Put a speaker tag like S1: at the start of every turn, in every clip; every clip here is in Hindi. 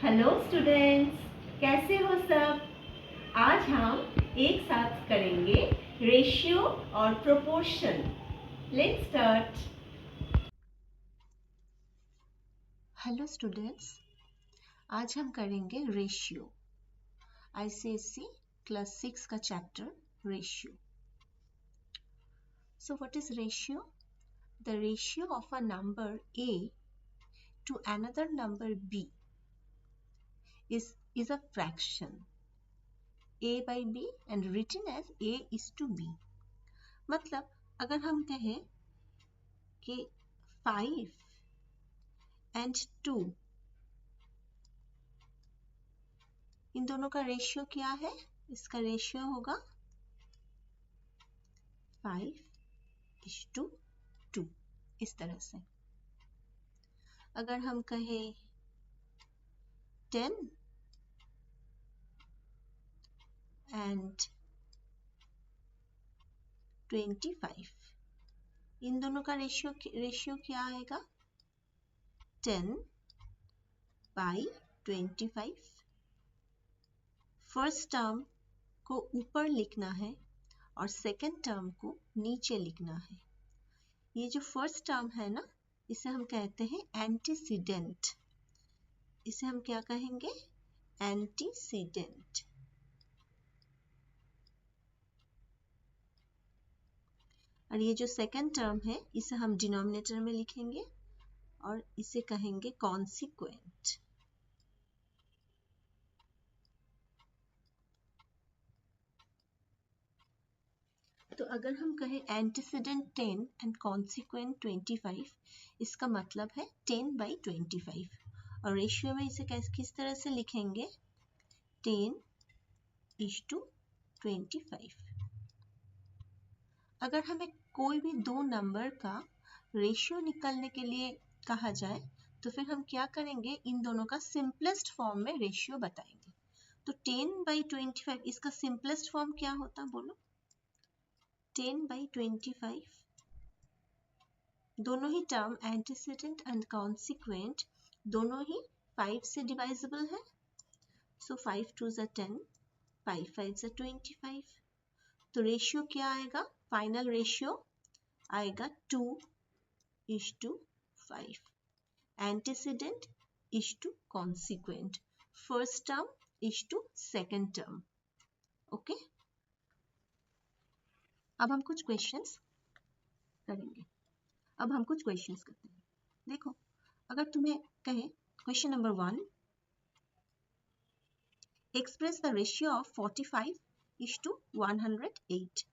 S1: हेलो स्टूडेंट्स, कैसे हो सब। आज हम एक साथ करेंगे रेशियो और proportion. Let's start.
S2: Hello students, आज हम करेंगे रेशियो। आईसीएससी क्लास 6 का chapter ratio. So what is ratio? The ratio of a number a to another number b is a fraction a by b and written as a is to b. मतलब अगर हम कहें कि 5 and 2 इन दोनों का रेशियो क्या है? इसका रेशियो होगा 5:2, इस तरह से। अगर हम कहें 10 and 25 इन दोनों का रेशियो क्या आएगा? 10/25। फर्स्ट टर्म को ऊपर लिखना है और सेकंड टर्म को नीचे लिखना है। ये जो फर्स्ट टर्म है ना, इसे हम कहते हैं एंटीसीडेंट। इसे हम क्या कहेंगे? एंटीसीडेंट। और ये जो सेकंड टर्म है, इसे हम डिनोमिनेटर में लिखेंगे और इसे कहेंगे कॉन्सिक्वेंट। तो अगर हम कहें एंटीसीडेंट 10 एंड कॉन्सिक्वेंट 25, इसका मतलब है 10/25। और रेशियो में इसे किस तरह से लिखेंगे? 10:25। अगर हमें कोई भी दो नंबर का रेशियो निकालने के लिए कहा जाए तो फिर हम क्या करेंगे? इन दोनों का सिंपलेस्ट फॉर्म में रेशियो बताएंगे। तो 10/25 इसका सिंपलेस्ट फॉर्म क्या होता? बोलो। 10/25 दोनों ही टर्म एंटीसीडेंट एंड कॉन्सिक्वेंट दोनों ही 5 से डिवाइजिबल है। सो 5 2 ज़ा 10, 5 5 ज़ा 25। तो रेशियो क्या आएगा? फाइनल रेशियो आएगा 2:5। Antecedent is to consequent, first term is to second term. Okay, अब हम कुछ क्वेश्चंस करेंगे। देखो, अगर तुम्हें कहे question number 1, express the ratio of 45:108।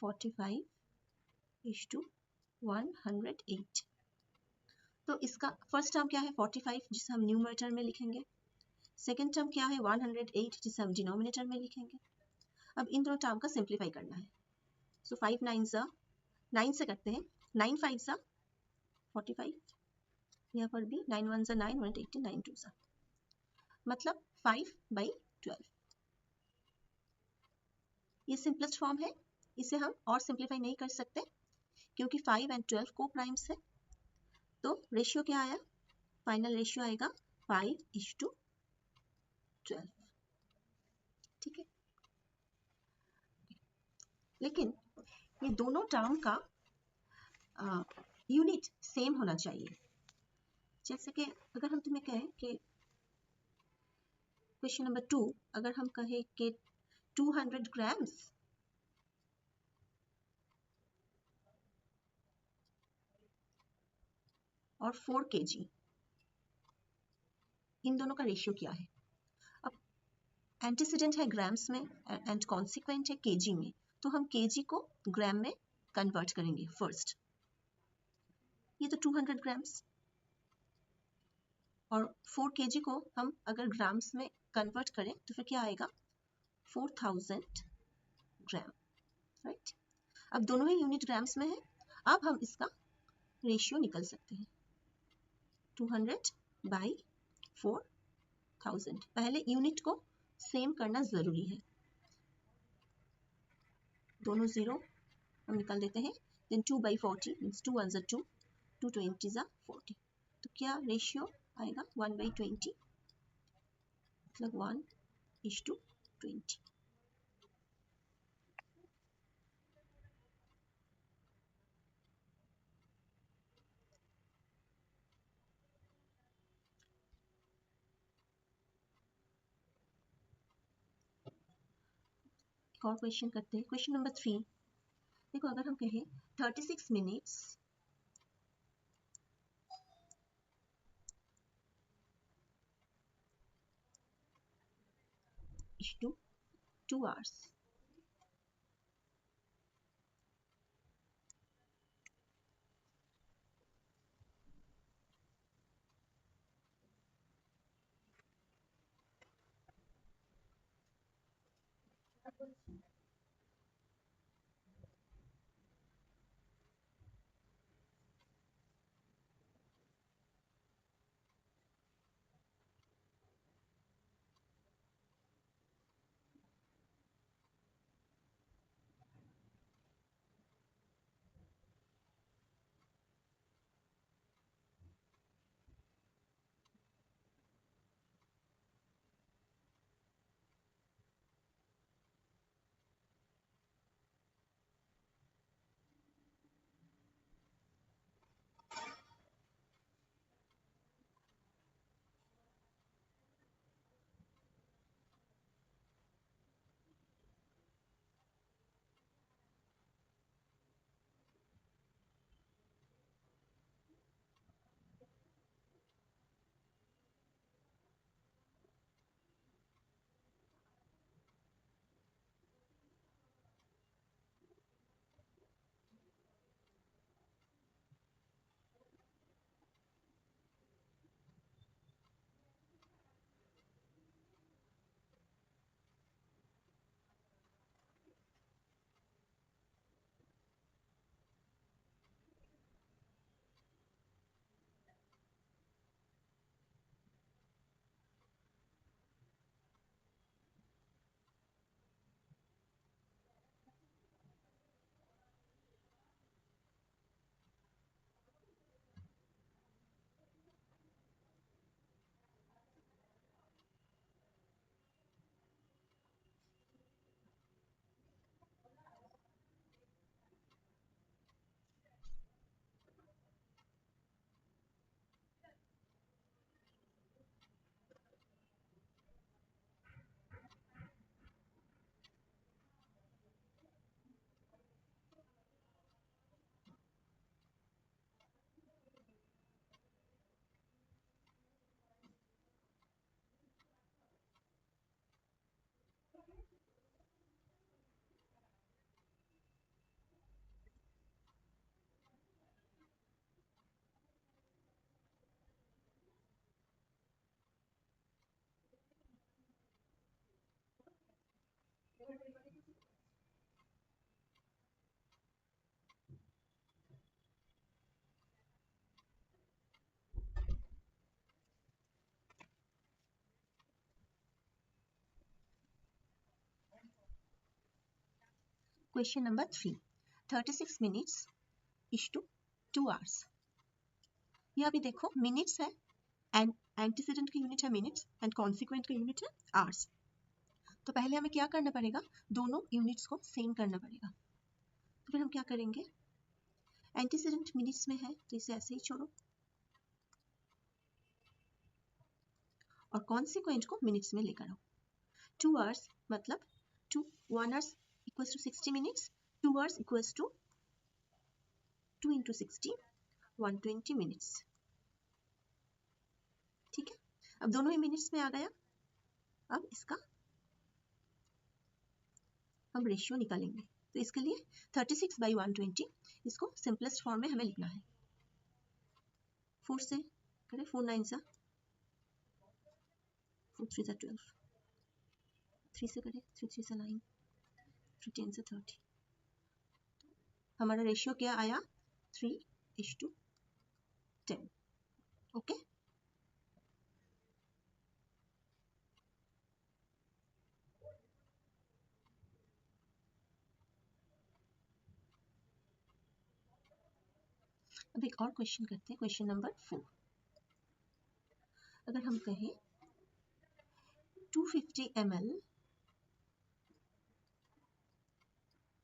S2: 45:108। तो इसका फर्स्ट टर्म क्या है? 45, जिसे हम न्यूमरेटर में लिखेंगे। सेकेंड टर्म क्या है? 108, जिसे हम डिनोमिनेटर में लिखेंगे। अब इन दोनों टर्म का सिंप्लीफाई करना है। सो 5 9 ज़ा 9 से करते हैं। 9 5 ज़ा 45, यहाँ पर भी 9 1 ज़ा 9, 1 18, 9 2 ज़ा, मतलब 5/12। ये सिंपलेस्ट फॉर्म है, इसे हम और सिंप्लीफाई नहीं कर सकते क्योंकि 5 and 12 को प्राइम्स है। तो रेशियो क्या आया? फाइनल रेशियो आएगा 5:12। ठीक है, लेकिन ये दोनों टर्म का यूनिट सेम होना चाहिए। जैसे कि अगर हम तुम्हें कहें कि क्वेश्चन नंबर 2, अगर हम कहें कि 200 ग्राम्स और 4 kg, इन दोनों का रेशियो क्या है? अब एंटीसीडेंट है ग्राम्स में एंड कॉन्सिक्वेंट है केजी में, तो हम केजी को ग्राम में कन्वर्ट करेंगे फर्स्ट। ये तो 200 ग्राम्स और 4 kg को हम अगर ग्राम्स में कन्वर्ट करें तो फिर क्या आएगा? 4000 ग्राम, राइट। अब दोनों ही यूनिट ग्राम्स में है। अब हम इसका रेशियो निकल सकते हैं 200/4000। पहले यूनिट को सेम करना जरूरी है। दोनों जीरो हम निकाल देते हैं। देन 2/40 मीन्स 2 1 ज़ा 2, 2 20 ज़ा 40। तो क्या रेशियो आएगा 1/20, मतलब 1:20। एक और क्वेश्चन करते हैं, क्वेश्चन नंबर 3। देखो, अगर हम कहें 36 minutes is to 2 hours, question number 3, 36 minutes is to 2 hours। ये अभी देखो मिनट्स है, एंड एंटीसीडेंट की यूनिट है मिनट्स एंड कॉन्सिक्वेंट का यूनिट है आवर्स। तो पहले हमें क्या करना पड़ेगा, दोनों यूनिट्स को सेम करना पड़ेगा। तो फिर हम क्या करेंगे, एंटीसीडेंट मिनट्स में है तो इसे ऐसे ही छोड़ो, और कॉन्सिक्वेंट को मिनट्स में लेकर आओ। 2 hours मतलब 1 hours equals to 60 minutes, 2 hours equals to 2 into 60 120 minutes. ठीक है, अब दोनों ही मिनट्स में आ गया। अब इसका हम रेशियो निकालेंगे, तो इसके लिए 36/120 इसको सिंपलेस्ट फॉर्म में हमें लिखना है। 4 से करें, 4 9 सा 4 3 सा 12, 3 से करें 3 3 सा 9, 3 10 सा 30। हमारा रेशियो क्या आया, 3:10। ओके, अब एक और क्वेश्चन करते हैं, क्वेश्चन नंबर 4। अगर हम कहें 250 ml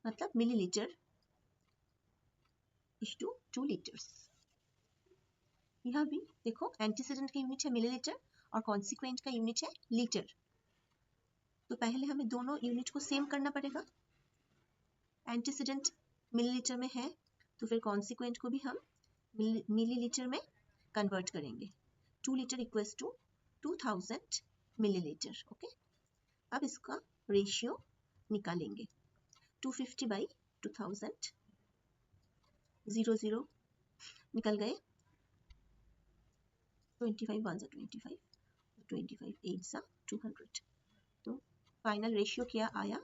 S2: मतलब मिलीलीटर इज टू 2 लीटर्स। यहाँ भी देखो एंटीसीडेंट का यूनिट है मिलीलीटर और कॉन्सिक्वेंट का यूनिट है लीटर, तो पहले हमें दोनों यूनिट को सेम करना पड़ेगा। एंटीसीडेंट मिलीलीटर में है तो फिर कॉन्सिक्वेंट को भी हम मिलीलीटर में कन्वर्ट करेंगे। 2 litre equals to 2000 millilitre. Okay, अब इसका रेशियो निकालेंगे। 250 बाई 2000, 0 0 निकल गए। 25 1 25, 25 8 200, तो फाइनल रेशियो क्या आया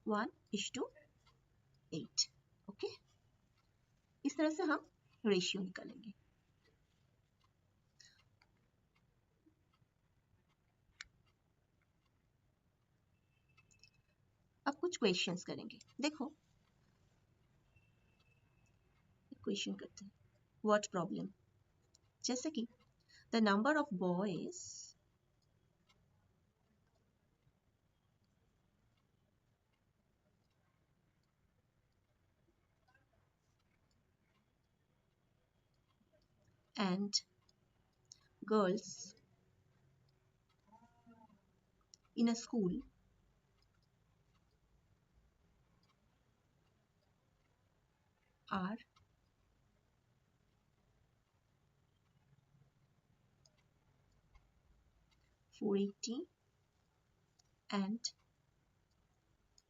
S2: 1:8। ओके, इस तरह से हम रेशियो निकालेंगे। अब कुछ क्वेश्चंस करेंगे। देखो क्वेश्चन करते हैं, व्हाट प्रॉब्लम, जैसे कि the number of boys and girls in a school are 480 and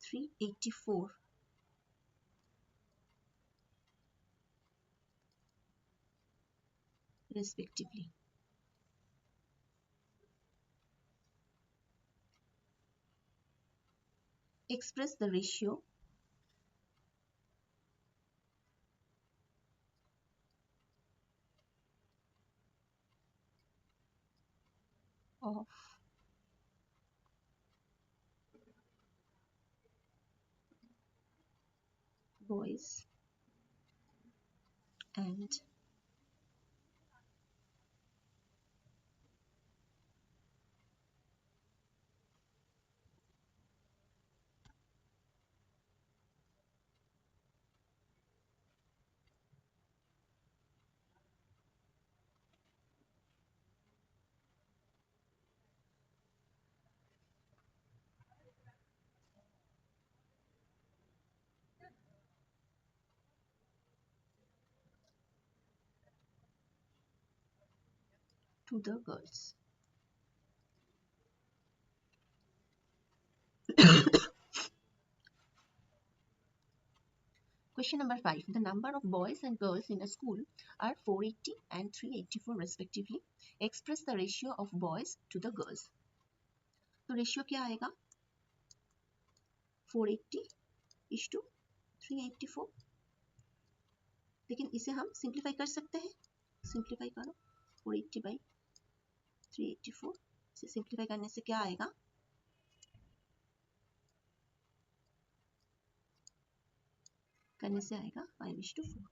S2: 384 respectively. Express the ratio of boys and to the girls. Question number 5. The number of boys and girls in a school are 480 and 384 respectively. Express the ratio of boys to the girls. तो रेशियो क्या आएगा 480:384, लेकिन इसे हम सिंप्लीफाई कर सकते हैं। सिंप्लीफाई करो 480/384 से सिंप्लीफाई करने से क्या आएगा करने से आएगा 5:4।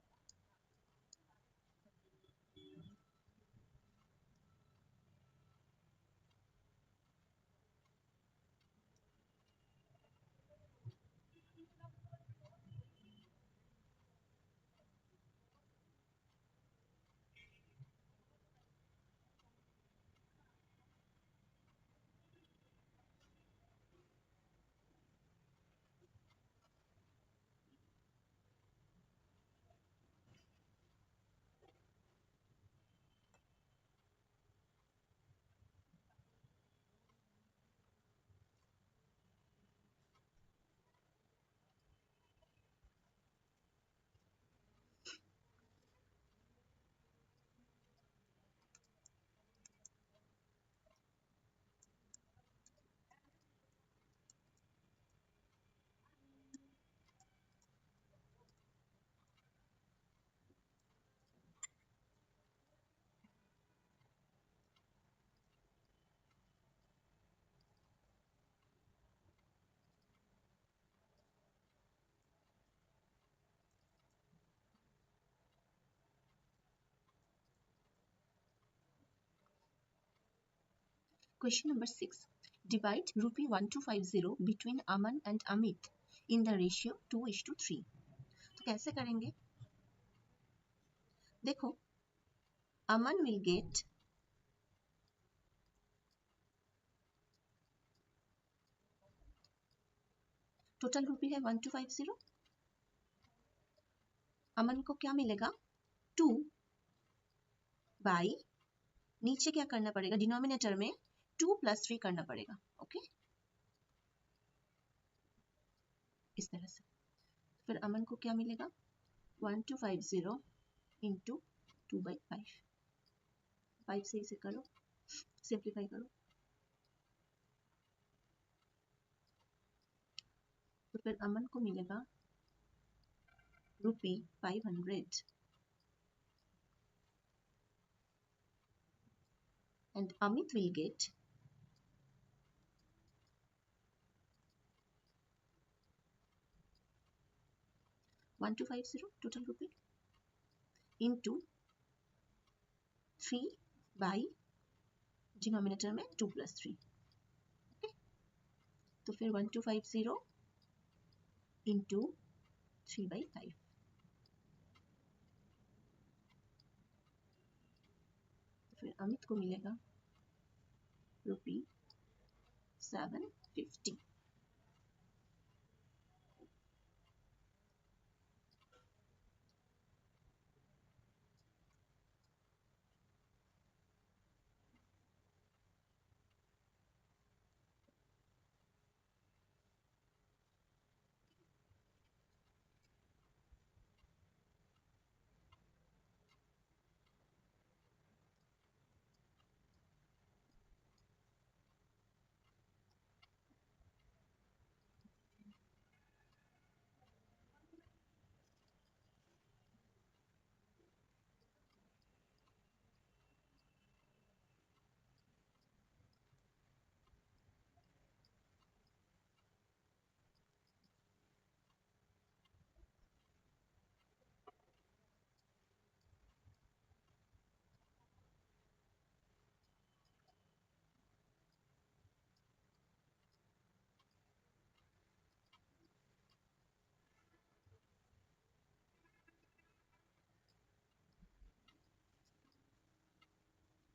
S2: Question number 6. Divide rupee 1250 between Aman and Amit in the ratio 2:3. तो कैसे करेंगे? देखो, Aman will get टोटल रुपी है 1250. अमन को क्या मिलेगा? 2 बाई, नीचे क्या करना पड़ेगा? डिनोमिनेटर में 2 + 3 करना पड़ेगा. ओके, इस तरह से. फिर अमन को क्या मिलेगा? 1250 इंटू 2/5. 5 से इसे करो, सिंप्लीफाई करो. तो फिर अमन को मिलेगा रुपी 500 and Amit will get ₹1250 total rupee into 3 by denominator में 2 + 3. ओके, तो फिर 1250 इंटू 3/5. तो फिर अमित को मिलेगा रुपी 750.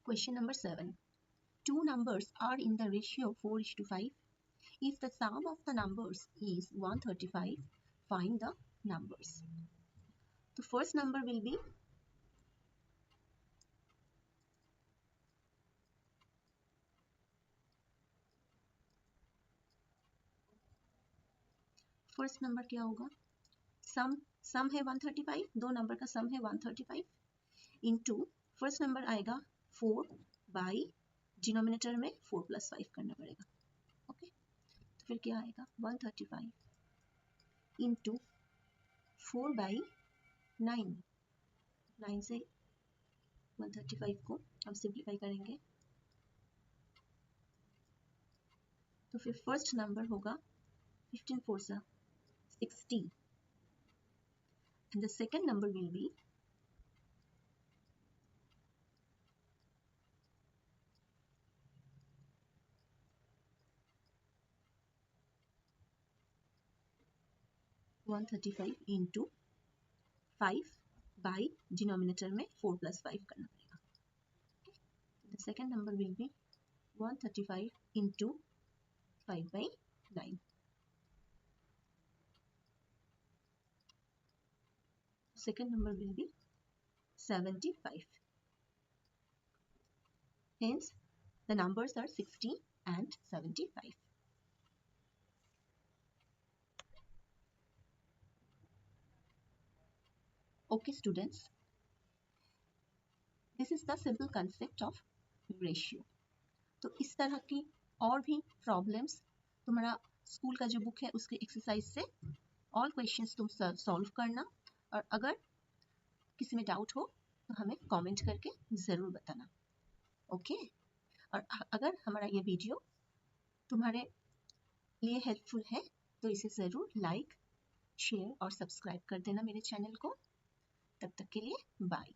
S2: Question number 7. Two numbers are in the ratio 4:5. If the sum of the numbers is 135, find the numbers. The first number will be first number क्या होगा? सम है 135, दो नंबर का सम है 135 इंटू फर्स्ट नंबर आएगा 4 बाई डिनोमिनेटर में 4 + 5 करना पड़ेगा. ओके, तो फिर क्या आएगा? 135 इंटू 4/9. 9 से 135 को हम सिंप्लीफाई करेंगे. तो फिर फर्स्ट नंबर होगा 15 4 60 and the second number will be 135 into 5 by denominator में 4 + 5 करना पड़ेगा. The second number will be 135 into 5/9. Second number will be 75. Hence, the numbers are 60 and 75. Okay, students, this is the simple concept of ratio. तो इस तरह की और भी प्रॉब्लम्स तुम्हारा स्कूल का जो बुक है उसके एक्सरसाइज से ऑल क्वेश्चंस तुम सॉल्व करना, और अगर किसी में डाउट हो तो हमें कमेंट करके ज़रूर बताना. ओके, और अगर हमारा ये वीडियो तुम्हारे लिए हेल्पफुल है तो इसे ज़रूर लाइक, शेयर और सब्सक्राइब कर देना मेरे चैनल को. तब तक के लिए बाय.